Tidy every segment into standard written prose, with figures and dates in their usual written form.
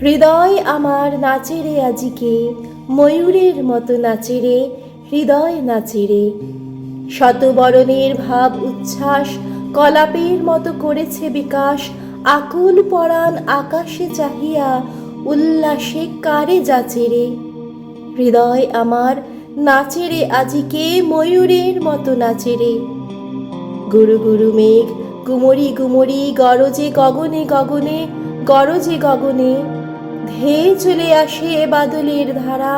হৃদয় আমার নাচে রে আজিকে, ময়ূরের মতো নাচে রে, হৃদয় নাচে রে। শতবরণের ভাব উচ্ছ্বাস কলাপের মতো করেছে বিকাশ। আকুল পরাণ আকাশে চাহিয়া উল্লাসে কারে যাচে রে। হৃদয় আমার নাচে রে আজিকে, ময়ূরের মতো নাচে রে। গুরু গুরু মেঘ গুমরি গুমরি গরজে গগনে গগনে, গরজে গগনে। ধেয়ে চলে আসে বাদলের ধারা,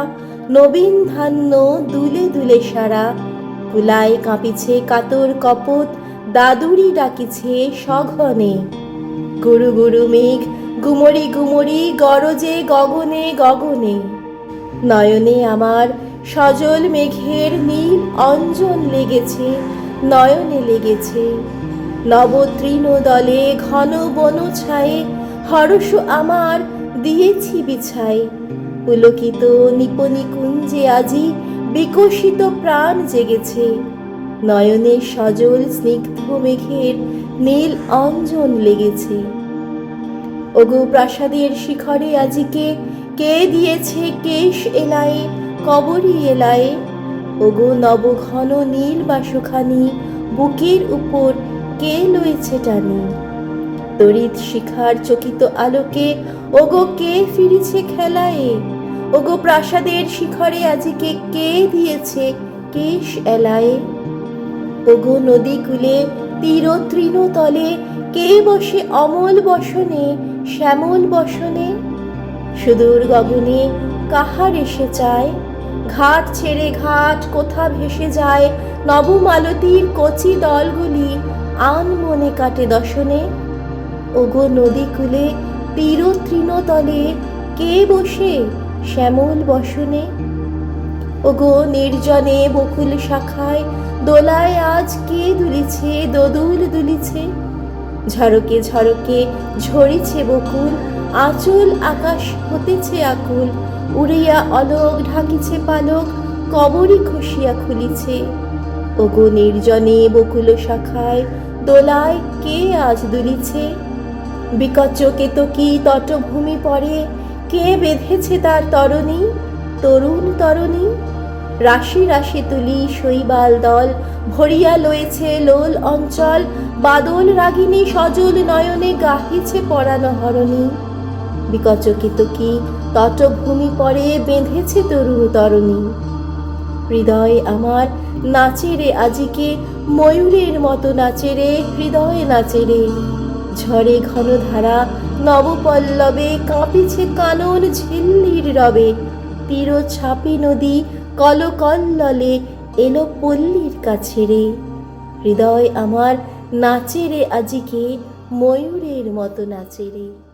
নবীন ধান্য দুলে দুলে সারা। কুলায় কাঁপিছে কাতর কপত, দাদুরি ডাকিছে সঘনে। গুরু গুরু মেঘ গুমরি গুমরি গরজে গগনে গগনে। নয়নে আমার সজল মেঘের নীল অঞ্জন লেগেছে, নয়নে লেগেছে। নবতৃণ দলে ঘন বন ছায়ে, হরষ আমার দিয়েছি বিছাই। পুলকিত নিপনি কুঞ্জে আজি বিকশিত প্রাণ জেগেছে। নয়নে সজল স্নিগ্ধ মেঘের নীল অঞ্জন লেগেছে। ওগো প্রাসাদের শিখরে আজিকে কে দিয়েছে কেশ এলায়ে, কবরী এলায়ে। ওগো নবঘন নীল বাসখানি বুকের উপর কে লয়েছে টানি। তড়িৎ শিখার চকিত আলোকে ওগো কে ফিরেছে খেলায়ে। ওগো প্রাসাদের শিখরে আজিকে কে দিয়েছে কেশ এলায়ে। ওগো নদী কূলে তীর তৃণ তলে কে বসে অমল বসনে, শ্যামল বসনে। সুদূর গগনে কাহার এসে চায়, ঘাট ছেড়ে ঘাট কোথা ভেসে যায়। নবমালতীর কচি দলগুলি আন মনে কাটে দশনে। ওগো নদী কূলে তীর তৃণ তলে কে বসে শ্যামল বসনে। ওগো নির্জনে বকুল শাখায় দোলায় আজ কে দুলিছে, দোদুল দুলিছে। ঝরকে ঝরকে ঝরিছে বকুল, আঁচল আকাশ হতেছে আকুল। উড়িয়া অলোক ঢাকিছে পালক, কবরী খসিয়া খুলিছে। ওগো নির্জনে বকুল শাখায় দোলায় কে আজ দুলিছে। বিকচ কেতকী তটভূমি পরে কে বেঁধেছে তার তরণী, তরুণ তরণী। রাশি রাশি তুলি শৈবাল দল ভরিয়া লয়েছে লোল অঞ্চল। বাদল রাগিনী সজল নয়নে গাহিছে পরানো হরণী। বিকচ কেতকী তটভূমি পরে বেঁধেছে তরুণ তরণী। হৃদয় আমার নাচে রে আজিকে, ময়ূরের মতো নাচে রে, হৃদয় নাচে রে। ঝড়ে ঘন ধারা নবপল্লবে কাঁপিছে কানন ঝিল্লির রবে। তীর ছাপি নদী কলকল্ললে এলো পল্লীর কাছে রে। হৃদয় আমার নাচে রে আজিকে, ময়ূরের মতো নাচে রে।